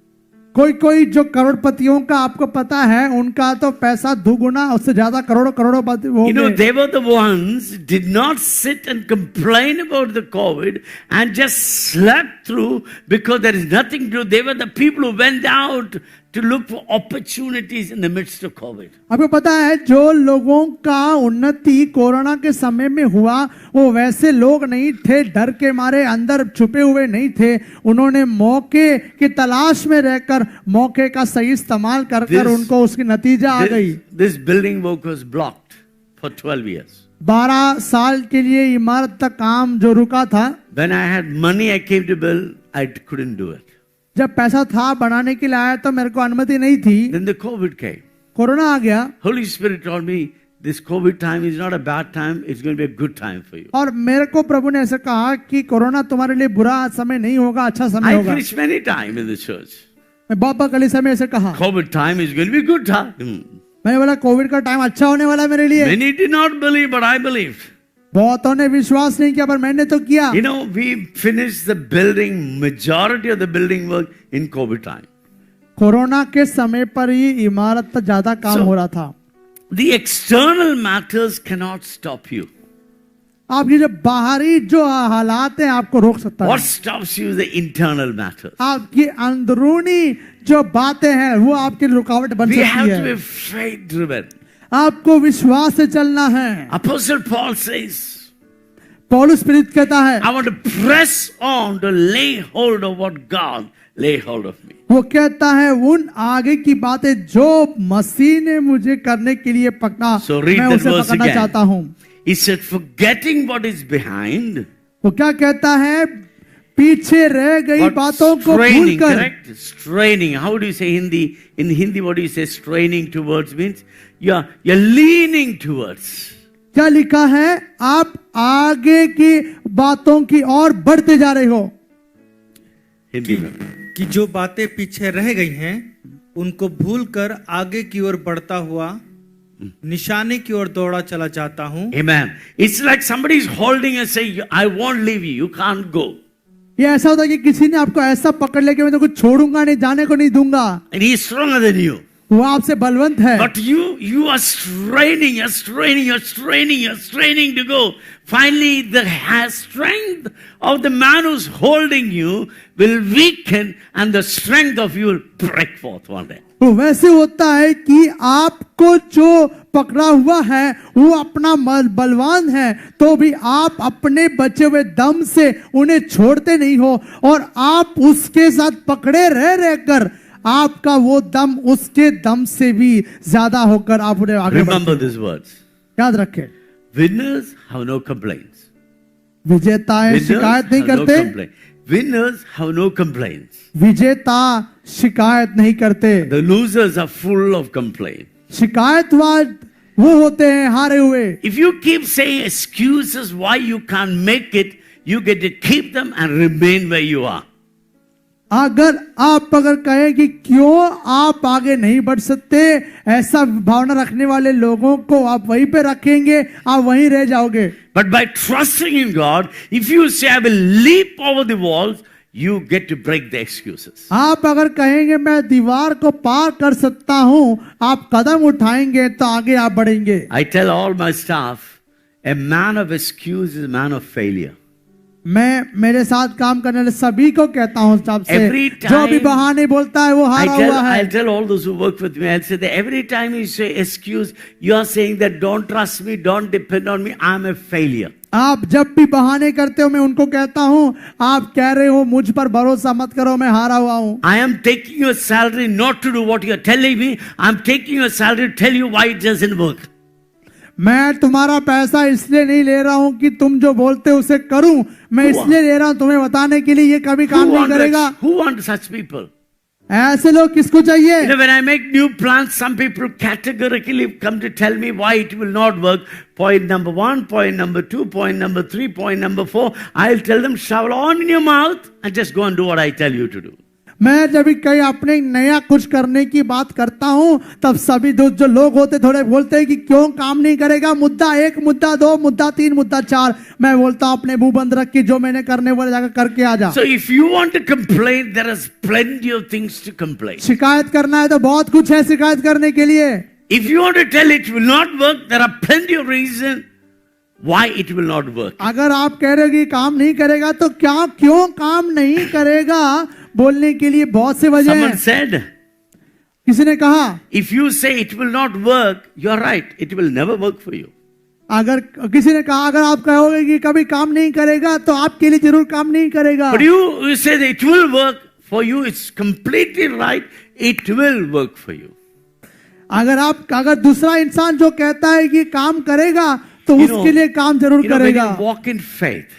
कोई जो करोड़पतियों का आपको पता है, उनका तो पैसा दुगुना उससे ज्यादा करोड़पति हो You know, गए। they were the ones did not sit and complain about the COVID and just slept through because there is nothing to do. They were the people who went out to look for opportunities in the midst of COVID. आपको पता है जो लोगों का उन्नति corona के समय में हुआ, वो वैसे लोग नहीं थे, डर के मारे अंदर छुपे हुए नहीं थे। उन्होंने मौके की तलाश में रहकर मौके का सही इस्तेमाल कर कर उनको उसकी नतीजा आ गई। This building work was blocked for 12 years. 12 साल के लिए इमारत तक काम जो रुका था। When I had money, I came to build. I couldn't do it. जब पैसा था बनाने के लिए आया तो मेरे को अनुमति नहीं थी। Then the COVID came. Corona आ गया Holy Spirit told me, this COVID time is not a bad time. It's going to be a good time for you. और मेरे को प्रभु ने ऐसा कहा कि कोरोना तुम्हारे लिए बुरा समय नहीं होगा, अच्छा समय I होगा। preached many times in the church. मैं बहुत कली समय ऐसे कहा, COVID time is going to be a good time. मैंने बोला कोविड का टाइम अच्छा होने वाला है मेरे लिए। Many did not believe, but I believed. बहुतों ने विश्वास नहीं किया पर मैंने तो किया। You know, we finished the building, majority of the building work in COVID time. Corona के समय पर ही इमारत पर ज्यादा काम हो रहा था। The external matters cannot stop you. आपकी जो बाहरी जो हालात है आपको रोक सकता What है। stops you is the internal matters. आपकी अंदरूनी जो बातें हैं वो आपके लिए रुकावट बन We have सकती to be है। faith driven. आपको विश्वास से चलना है। Apostle Paul says, पौलुस प्रेरित कहता है, I want to press on to lay hold of what God lay hold of me. वो कहता है उन आगे की बातें जो मसीह ने मुझे करने के लिए पकड़ा, So read मैं that उसे verse पकड़ना again. चाहता हूँ। He said, forgetting what is behind, वो क्या कहता है, पीछे रह गई but बातों को straining, भूलकर। correct? Straining. How do you say Hindi? In Hindi, what do you say straining towards means? You're leaning towards. क्या लिखा है, आप आगे की बातों की ओर बढ़ते जा रहे हो। Hindi में. कि जो बातें पीछे रह गई हैं उनको भूलकर आगे की ओर बढ़ता हुआ निशाने की ओर दौड़ा चला जाता हूं। Amen. It's like somebody is holding and saying, I won't leave you. You can't go. ये ऐसा होता है कि किसी ने आपको ऐसा पकड़ लिया कि मैं तो कुछ छोड़ूंगा नहीं, जाने को नहीं दूंगा। And he is stronger than you. वो आपसे बलवंत है। But you are straining to go. Finally, the strength of the man who's holding you will weaken and the strength of you will break forth one day. तो वैसे होता है कि आपको जो पकड़ा हुआ है वो अपना बलवान है, तो भी आप अपने बचे हुए दम से उन्हें छोड़ते नहीं हो और आप उसके साथ पकड़े रहकर आपका वो दम उसके दम से भी ज्यादा होकर आप उन्हें आगे Remember बढ़ते हैं। these words. याद रखें, Winners have no complaints. विजेताएं Winners शिकायत नहीं have no करते, complaint. Winners have no complaints. विजेता शिकायत नहीं करते, The losers are full of complaint. शिकायतवाद वो होते हैं हारे हुए। If you keep saying excuses why you can't make it, you get to keep them and remain where you are. अगर कहें कि क्यों आप आगे नहीं बढ़ सकते, ऐसा भावना रखने वाले लोगों को आप वहीं पे रखेंगे, आप वहीं रह जाओगे। But by trusting in God, if you say, I will leap over the walls, you get to break the excuses. आप अगर कहेंगे मैं दीवार को पार कर सकता हूं, आप कदम उठाएंगे तो आगे आप बढ़ेंगे। I tell all my staff, a man of excuse is a man of failure. मैं मेरे साथ काम करने वाले सभी को कहता हूं साहब Every से, जो भी time- बहाने बोलता है वो हारा हुआ है। I'll tell all those who work with me, I'll say that every time you say excuse, you are saying that don't trust me, don't depend on me, I'm a failure. आप जब भी बहाने करते हो मैं उनको कहता हूं, आप कह रहे हो मुझ पर भरोसा मत करो, मैं हारा हुआ हूं। I am taking your salary not to do what you're telling me, I'm taking your salary to tell you why it doesn't work. मैं तुम्हारा पैसा इसलिए नहीं ले रहा हूं कि तुम जो बोलते हो उसे करूं, मैं इसलिए ले रहा हूं तुम्हें बताने के लिए ये कभी काम नहीं करेगा। Who want such people? ऐसे लोग किसको चाहिए? You know, when I make new plans, some people categorically come to tell me why it will not work. Point number 1, point number 2, point number 3, point number 4. I'll tell them, shovel on in your mouth and just go and do what I tell you to do. मैं जब भी कहीं अपने नया कुछ करने की बात करता हूं, तब सभी दोस्त जो लोग होते थोड़े बोलते हैं कि क्यों काम नहीं करेगा, मुद्दा 1, मुद्दा 2, मुद्दा 3, मुद्दा 4। मैं बोलता हूं अपने मुंह बंद रख के जो मैंने करने वाला जाकर करके आ जा। So if you want to complain, there is plenty of things to complain. शिकायत करना है तो बहुत कुछ है शिकायत करने के लिए। If you want to tell it will not work, there are plenty of reasons why it will not work. अगर आप कह रहे हो कि काम नहीं करेगा तो क्यों काम नहीं करेगा, बोलने के लिए बहुत से वजह Someone हैं। said, किसी ने कहा if you say it will not work, you're right, it will never work for you. अगर किसी ने कहा अगर आप कहोगे कि कभी काम नहीं करेगा तो आपके लिए जरूर काम नहीं करेगा। But you say that it will work for you, it's completely right, it will work for you. अगर दूसरा इंसान जो कहता है कि काम करेगा तो You know- उसके लिए काम जरूर You know, when करेगा। you walk in faith,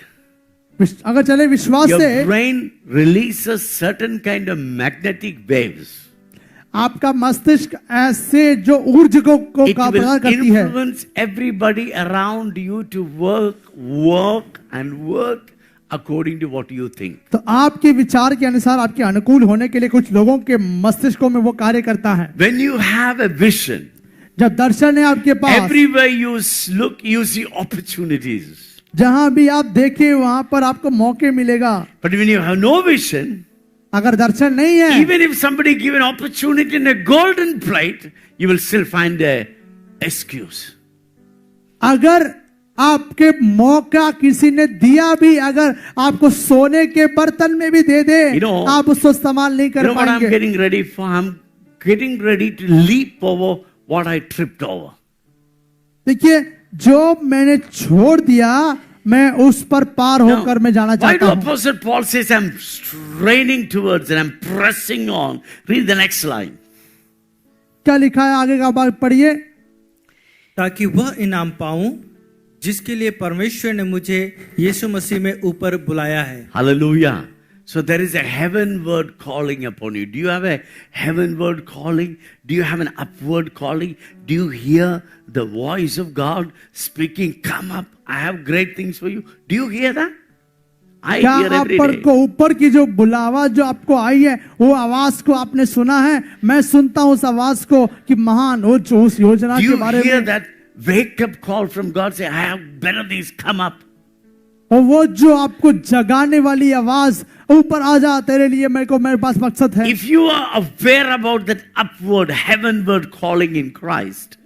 अगर चले विश्वास your से, brain releases certain kind of magnetic waves. आपका मस्तिष्क ऐसे जो ऊर्जा को It का will प्रदान करती है, influence everybody around you to work according to what you think. तो आपके विचार के अनुसार आपके अनुकूल होने के लिए कुछ लोगों के मस्तिष्कों में वो कार्य करता है। When you have a vision, जब दर्शन है आपके पास, everywhere you look, you see opportunities. जहां भी आप देखें वहां पर आपको मौके मिलेगा। But when you have no vision, अगर दर्शन नहीं है, even if somebody give an opportunity in a golden plate, you will still find a excuse. अगर आपके मौका किसी ने दिया भी, अगर आपको सोने के बर्तन में भी दे दे, You know- आप उसको इस्तेमाल नहीं You कर know what I'm पाएंगे। getting ready for? I'm getting ready to leap over what I tripped over. देखिए, जो मैंने छोड़ दिया मैं उस पर पार होकर मैं जाना Why चाहता do हूं। Apostle Paul says I'm straining towards and I'm pressing on? Read the next line. क्या लिखा है आगे का बात पढ़िए। ताकि वह इनाम पाऊं जिसके लिए परमेश्वर ने मुझे यीशु मसीह में ऊपर बुलाया है। Hallelujah. So there is a heavenward calling upon you. Do you have a heavenward calling? Do you have an upward calling? Do you hear the voice of God speaking, come up, I have great things for you? Do you hear that? I क्या hear आप every पर day. को ऊपर की जो बुलावा जो आपको आई है, वो आवाज को आपने सुना है? मैं सुनता हूं उस आवाज को कि महान हो जो उस योजना Do के you बारे hear में। that wake up call from God? Say, I have better things, come up. और वो जो आपको जगाने वाली आवाज, ऊपर आ जा, तेरे लिए मेरे पास मकसद है। If you are aware about that upward, heavenward calling in Christ,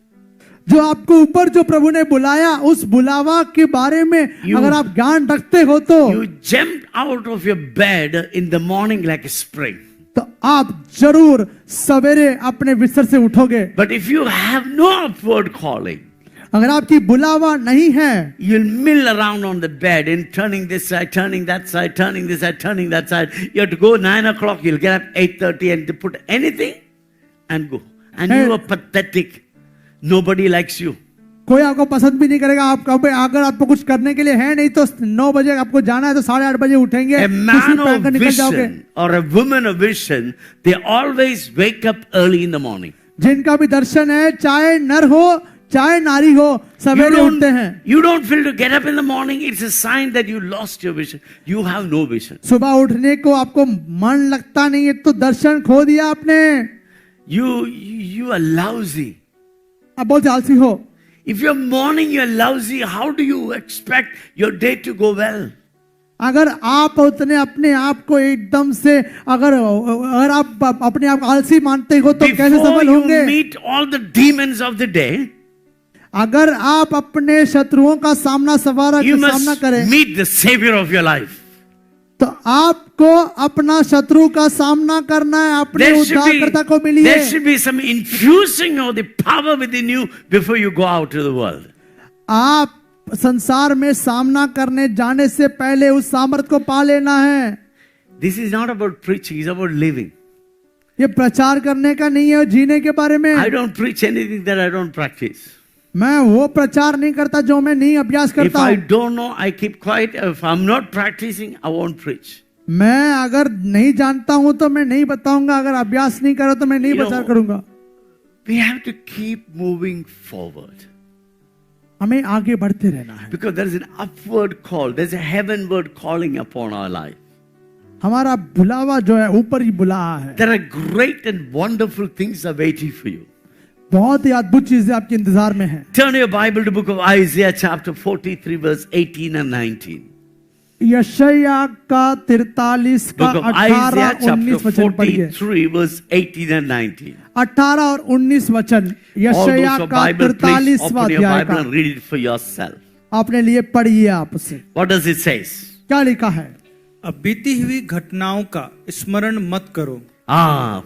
जो आपको ऊपर जो प्रभु ने बुलाया, उस बुलावा के बारे में अगर आप ज्ञान रखते हो तो you jumped out of your bed in the morning like a spring. आप जरूर सवेरे अपने बिस्तर से उठोगे। But if you have no upward calling, अगर आपकी बुलावा नहीं है, you'll mill around on the bed and turning this side, turning that side, turning this side, turning that side. You have to go 9 o'clock, you'll get up 8:30 and to put anything and go. And you are pathetic. Nobody likes you. कोई आपको पसंद भी नहीं करेगा। आप अगर आपको कुछ करने के लिए है नहीं तो 9 बजे आपको जाना है तो 8:30 बजे उठेंगे, A कुछ man भी पहनकर of निकल जाओगे। vision or a woman of vision, they always wake up early in the morning. जिनका भी दर्शन है, चाहे नर हो चाहे नारी हो, सवेरे उठते हैं। You don't feel to get up in the morning. It's a sign that you lost your vision. You have no vision. सुबह उठने को आपको मन लगता नहीं है तो दर्शन खो दिया आपने। You are lousy. आप बहुत आलसी हो। If you're morning, you're lousy. How do you expect your day to go well? अगर आप उतने अपने आप को एकदम से अगर आप अपने आप आलसी मानते हो तो कैसे Before सफल you होंगे? meet all the demons of the day, अगर आप अपने शत्रुओं का सामना you सामना must करें meet the Savior of your life. तो आपको अपना शत्रु का सामना करना है, अपने उद्धारकर्ता को मिलिए। There should be some infusing of the power within you before you go out to the world. आप संसार में सामना करने जाने से पहले उस सामर्थ को पा लेना है। This is not about preaching, it's about living. ये प्रचार करने का नहीं है, जीने के बारे में। I don't preach anything that I don't practice. मैं वो प्रचार नहीं करता जो मैं नहीं अभ्यास If करता I हूँ। don't know, I keep quiet. If I'm not practicing, I won't preach. मैं अगर नहीं जानता हूं तो मैं नहीं बताऊंगा, अगर अभ्यास नहीं करो तो मैं नहीं You know, प्रचार करूंगा। We have to keep moving forward. हमें आगे बढ़ते रहना है, Because there is an upward call. There's a heavenward calling upon our life. हमारा बुलावा जो है ऊपर ही बुला है। There are great and wonderful things are waiting for you. बहुत ही अद्भुत चीजें आपके इंतजार में हैं। Turn your Bible to book of Isaiah chapter 43 verse 18 and 19. यशायाह का 43 का Book of 18 Isaiah chapter 19 वचन पढ़िए। 43 verse 18 and 19. 18 और 19 वचन All यशायाह those of का Bible, please 43वां open your अध्याय Bible का and read it for yourself. अपने लिए पढ़िए आप उसे। What does it say? क्या लिखा है? अब बीती हुई घटनाओं का स्मरण मत करो।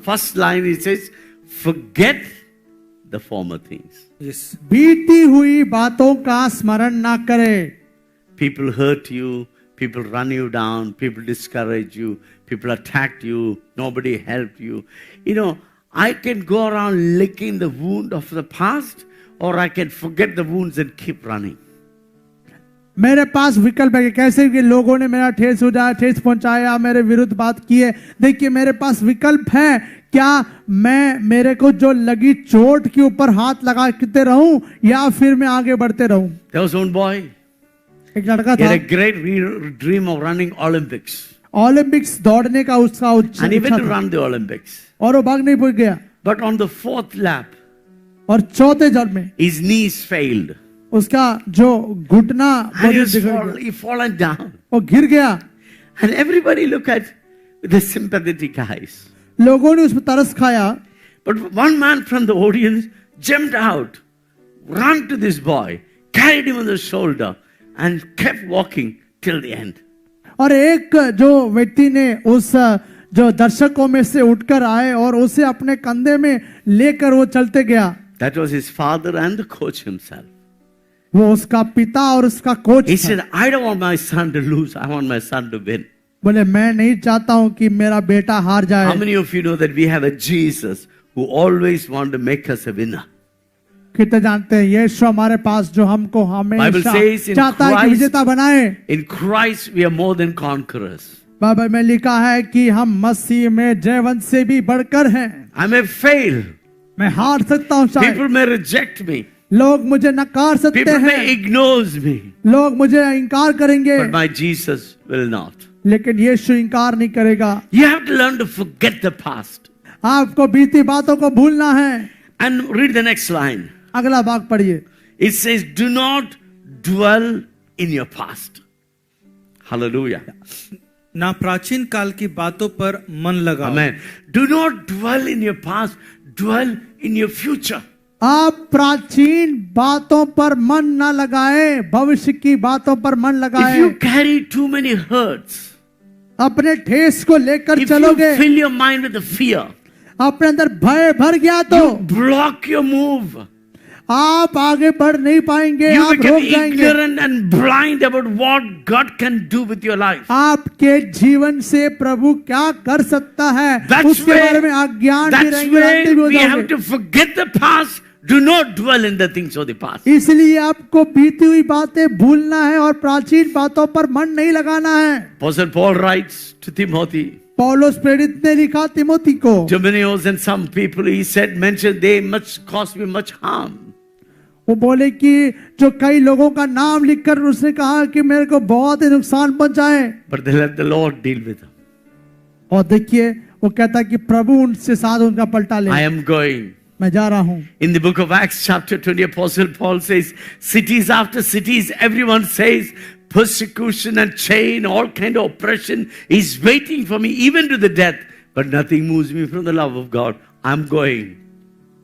First line it says, forget the former things. Yes, बीती हुई बातों का स्मरण ना करे। People hurt you, people run you down, people discourage you, people attacked you, nobody helped you. You know, I can go around licking the wound of the past, or I can forget the wounds and keep running. मेरे पास विकल्प है, कैसे कि लोगों ने मेरा ठेस पहुंचाया, मेरे विरुद्ध बात की है। देखिए मेरे पास विकल्प है, क्या मैं मेरे को जो लगी चोट के ऊपर हाथ लगाते रहूं या फिर मैं आगे बढ़ते रहूं। There was one boy, एक लड़का he था, had a great dream of running Olympics. Olympics दौड़ने का उसका And he went इच्छा to था run the Olympics. और वो भाग नहीं पहुंच गया। But on the fourth lap, और चौथे जड़ में his knees failed. उसका जो घुटना And he fallen down. वो गिर गया। And everybody look at the sympathetic eyes. लोगों ने उस पर तरस खाया, But one man from the audience jumped out, ran to this boy, carried him on the shoulder, and kept walking till the end. और एक जो व्यक्ति ने उस जो दर्शकों में से उठकर आए और उसे अपने कंधे में लेकर वो चलते गया। That was his father and the coach himself. वो उसका पिता और उसका कोच He था। said, I don't want my son to lose, I want my son to win. बोले मैं नहीं चाहता हूं कि मेरा बेटा हार How जाए। many of you know that we have a Jesus who always want to make us a winner? कितने जानते हैं यीशु हमारे पास जो हमको Bible हमेशा says in चाहता है कि Christ- विजेता बनाए। In Christ, we are more than conquerors. Bible में लिखा है कि हम मसीह में जयवंत से भी बढ़कर हैं। I may fail, मैं हार सकता हूं, शायद people may reject me, लोग मुझे नकार सकते people may हैं, ignore me, लोग मुझे इनकार करेंगे, but my Jesus will not. लेकिन यीशु इनकार नहीं करेगा। You have to learn to forget the past. आपको बीती बातों को भूलना है। And read the next line. अगला भाग पढ़िए। It says, do not dwell in your past. Hallelujah. ना प्राचीन काल की बातों पर मन लगाओ। Amen. Do not dwell in your past, dwell in your future. आप प्राचीन बातों पर मन न लगाए, भविष्य की बातों पर मन If लगाए। you carry too many hurts, अपने ठेस को लेकर if you चलोगे, fill your mind with the fear, अपने अंदर भय भर गया तो you block your move. आप आगे बढ़ नहीं पाएंगे, You आप become रुक जाएंगे। ignorant and blind about what God can do with your life. आपके जीवन से प्रभु क्या कर सकता है That's उसके बारे में why, अज्ञान भी that's रहेंगे, अंधे भी why हो we have जाओगे। to forget the past, Do not dwell in the things of the past. इसलिए आपको बीती हुई बातें भूलना है और प्राचीन बातों पर मन नहीं लगाना है। Apostle Paul writes to Timothy, पौलुस प्रेरित ने लिखा तिमोथी को, Timothy and some people, he said, mentioned, they much caused me much harm. वो बोले कि जो कई लोगों का नाम लिखकर उसने कहा कि मेरे को बहुत ही नुकसान पहुंचाए, But they let the Lord deal with them. और देखिए वो कहता है कि प्रभु उनसे साथ उनका पलटा ले। I am going. मैं जा रहा हूं। In the book of Acts chapter 20, Apostle Paul says, cities after cities, everyone says, persecution and chain, all kind of oppression is waiting for me, even to the death. But nothing moves me from the love of God. I'm going.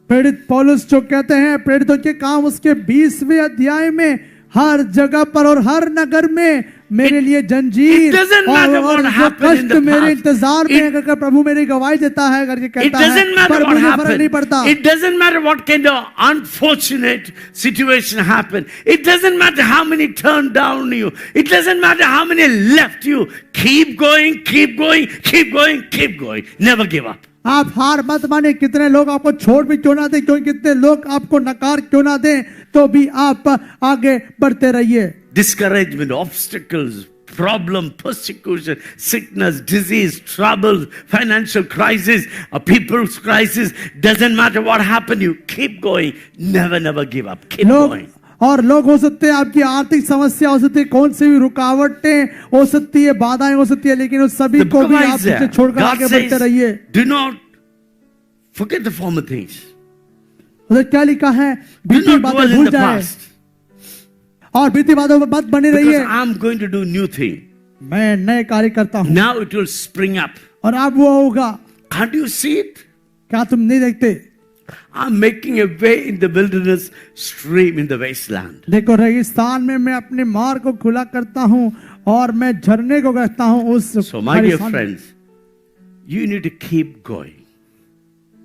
प्रेरित पौलुस जो कहते हैं प्रेरितों के काम उसके 20वें अध्याय में हर जगह पर और हर नगर में मेरे लिए जंजीर और कष्ट मेरे इंतजार में है करके प्रभु मेरी गवाही देता है करके कहता है, पर मुझे फर्क नहीं पड़ता। It doesn't matter what kind of unfortunate situation happened. It doesn't matter how many turned down you. It doesn't matter how many left you. Keep going, keep going, keep going, keep going. Never give up. आप हार मत माने, कितने लोग आपको छोड़ भी क्यों ना दे, क्यों कितने लोग आपको नकार क्यों ना दे, तो भी आप आगे बढ़ते रहिए। Discouragement, obstacles, problem, persecution, sickness, disease, trouble, financial crisis, a people's crisis, doesn't matter what happened, you keep going. Never give up. Keep going. और लोग हो सकते हैं आपकी आर्थिक समस्या हो सकती है, कौन सी भी रुकावटें हो सकती है, बाधाएं हो सकती है, लेकिन उस सभी को भी आप पीछे छोड़कर आगे बढ़ते रहिए। Do not forget the former things. उधर क्या लिखा है, बीती बातें भूल जाए और बीती बातों पर मत बने रहिए। Because I'm going to do new thing. मैं नए कार्य करता हूँ। Now it will spring up. और अब वो होगा। Can't you see it? क्या तुम नहीं देखते? I'm making a way in the wilderness, stream in the wasteland. देखो रेगिस्तान में मैं अपने मार्ग को खुला करता हूँ और मैं झरने को कहता हूँ उस। So my dear friends, you need to keep going.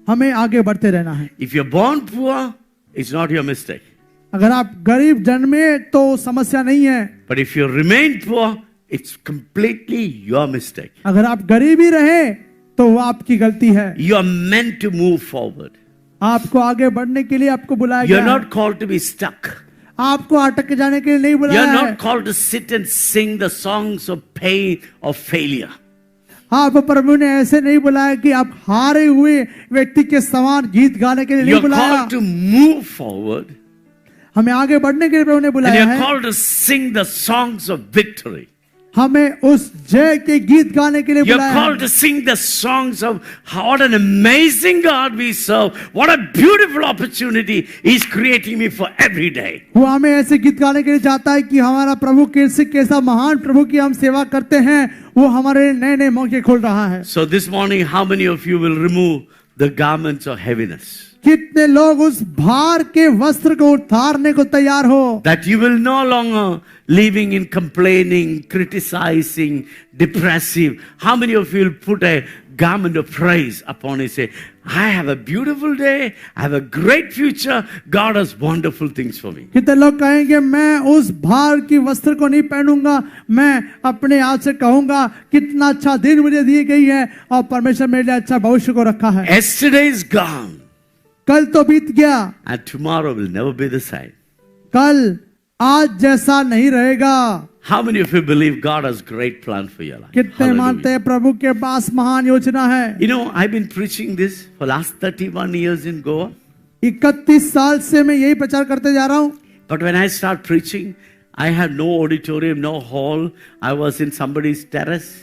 हमें आगे बढ़ते रहना है। If you're born poor, it's not your mistake. अगर आप गरीब जन्मे तो समस्या नहीं है। But if you remain poor, it's completely your mistake. अगर आप गरीब ही रहे तो वो आपकी गलती है। You are meant to move forward. आपको आगे बढ़ने के लिए आपको बुलाया You're गया है। not called to be stuck. आपको अटक जाने के लिए नहीं बुलाया You're है। not called to sit and sing the songs of pain or failure. आप प्रभु ने ऐसे नहीं बुलाया कि आप हारे हुए व्यक्ति के समान गीत गाने के लिए नहीं You're बुलाया। called to move forward. हमें आगे बढ़ने के लिए प्रभु ने And बुलाया you're है। called to sing the songs of victory. हमें उस जय के गीत गाने के लिए You're बुलाया called to sing the songs of what an amazing God we serve. What a beautiful opportunity He's creating me for every day. वो हमें ऐसे गीत गाने के लिए चाहता है कि हमारा प्रभु कैसा महान प्रभु की हम सेवा करते हैं, वो हमारे नए नए मौके खोल रहा है। So this morning, how many of you will remove the garments of heaviness? कितने लोग उस भार के वस्त्र को उतारने को तैयार हो? That you will no longer living in complaining, criticizing, depressive. How many of you will put a garment of praise upon it? Say, I have a beautiful day. I have a great future. God has wonderful things for me. कितने लोग कहेंगे मैं उस भार की वस्त्र को नहीं पहनूंगा, मैं अपने आप से कहूंगा कितना अच्छा दिन मुझे दी गई है और परमेश्वर मेरे लिए अच्छा भविष्य को रखा है। Yesterday is gone. कल तो बीत गया, And tomorrow will never be the same. कल आज जैसा नहीं रहेगा। How many of you believe God has great plan for your life? कितने मानते हैं प्रभु के पास महान योजना है? You know, I've been preaching this for last 31 years in Goa. 31 साल से मैं यही प्रचार करते जा रहा हूँ। But when I start preaching, I had no auditorium, no hall. I was in somebody's terrace.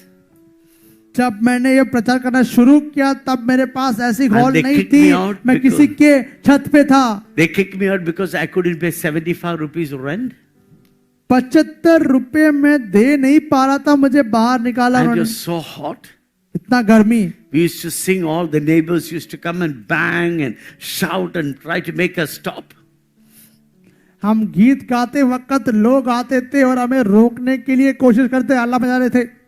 जब मैंने ये प्रचार करना शुरू किया तब मेरे पास ऐसी हॉल they नहीं kicked थी, me out मैं because- किसी के छत पे था। They kicked me out because I couldn't pay 75 rupees rent. 75 रुपए में दे नहीं पा रहा था, मुझे बाहर निकाला And it उन्होंने। was so hot. इतना गर्मी। We used to sing, all the neighbors used to come and bang and shout and try to make us stop. हम गीत गाते वक्त लोग आते थे और हमें रोकने के लिए कोशिश करते, हल्ला मचा रहे थे।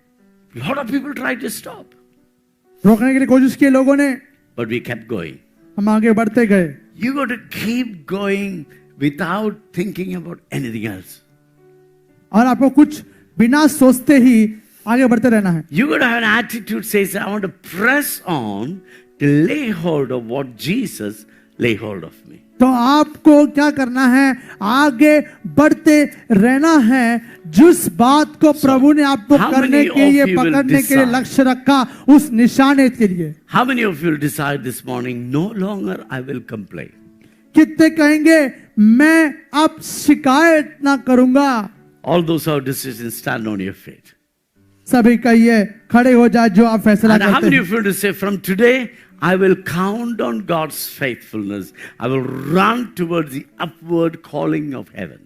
A lot of people tried to stop. रोकने के लिए कोशिश की लोगों ने, But we kept going. हम आगे बढ़ते गए। You got to keep going without thinking about anything else. और आपको कुछ बिना सोचते ही आगे बढ़ते रहना है। You got to have an attitude says, I want to press on to lay hold of what Jesus lay hold of me. तो आपको क्या करना है, आगे बढ़ते रहना है। जिस बात को प्रभु ने आपको how करने many के of लिए you will पकड़ने के लिए decide? लक्ष्य रखा, उस निशाने के लिए। How many of you will decide this morning, no longer I will complain? कितने कहेंगे मैं अब शिकायत ना करूंगा? All those who have decisions, stand on your feet. सभी कहिए, खड़े हो जाए जो आप फैसला And how करते many हैं। of you will say, from today, I will count on God's faithfulness. I will run towards the upward calling of heaven.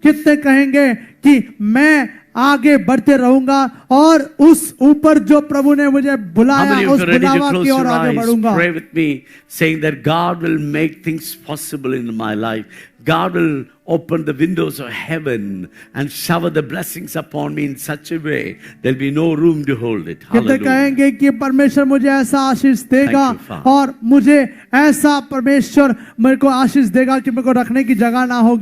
कितने कहेंगे कि मैं आगे बढ़ते रहूंगा और उस ऊपर जो प्रभु ने मुझे How बुलाया, many of उस you are ready to बुलावा close की ओर your आगे eyes? बढ़ूंगा? Pray with me, saying that God will make things possible in my life. God will open the windows of heaven and shower the blessings upon me in such a way there'll be no room to hold it. कितने Hallelujah. कहेंगे कि परमेश्वर मुझे ऐसा आशीष देगा Thank you, Father. और मुझे ऐसा परमेश्वर मेरे को आशीष देगा कि मेरे को रखने की जगह ना होगी।